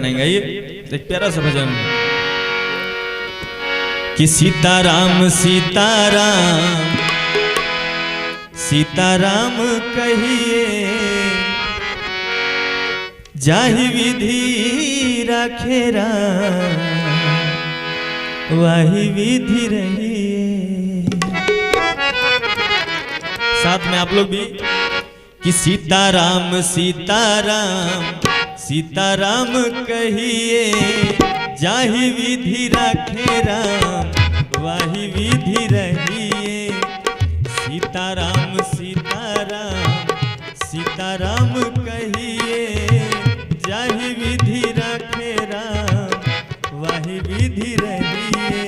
बनाएंगे। ये एक प्यारा सा भजन कि सीताराम सीताराम सीताराम कहिए, जाहि विधि राखे राम वाही विधि रहिए। साथ में आप लोग भी कि सीताराम सीताराम सीताराम कहिए, जाहि विधि राखे राम वाही विधि रहिए। सीताराम सीताराम सीताराम कहिए, जाहि विधि राखे राम वाही विधि रहिए।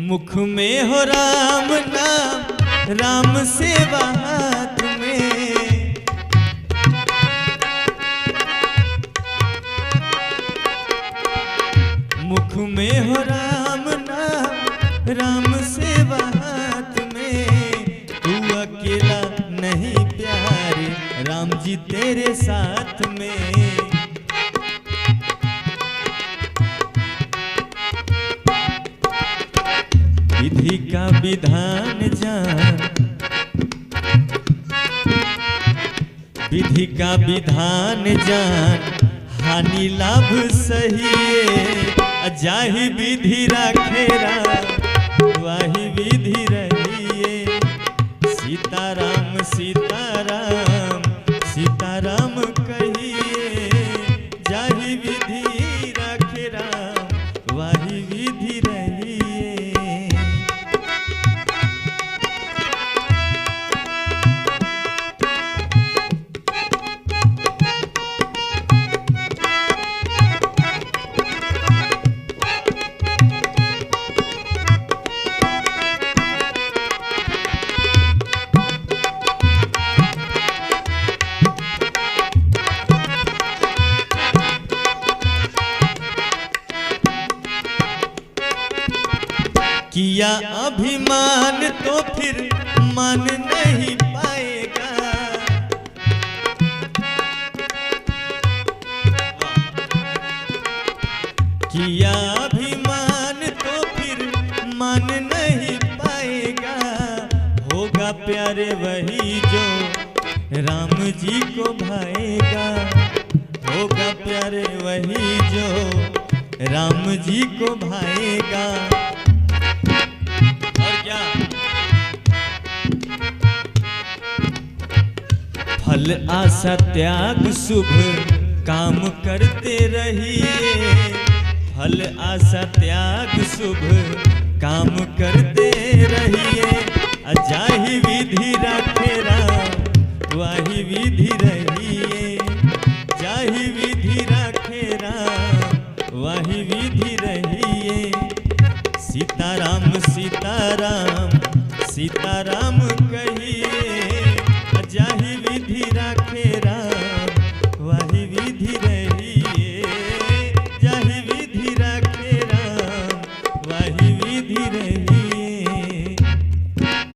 मुख में हो राम नाम, राम सेवा हाथ में। मुख में हो राम नाम, राम सेवा हाथ में। तू अकेला नहीं प्यारे, राम जी तेरे साथ में। विधि का विधान जान, विधि का विधान जान, हानि लाभ सहिए। जाहि विधि राखे राम वाही विधि रहिए। सीताराम सीताराम सीताराम कहिए, जाहि विधि राखे राम वाही विधि रहिए। किया अभिमान तो फिर मान नहीं पाएगा। किया अभिमान तो फिर मान नहीं पाएगा। होगा प्यारे वही जो राम जी को भाएगा। होगा प्यारे वही जो राम जी को भाएगा। फल आशा त्याग शुभ काम करते रहिए। फल आशा त्याग शुभ काम करते रहिए। जाहि विधि राखे राम वाही विधि रहिए। जाहि विधि राखे राम वाही विधि रहिए। सीताराम सीताराम सीताराम कहिए, जाहि विधि राखे राम वाही विधि रहिए। जाहि विधि राखे राम वाही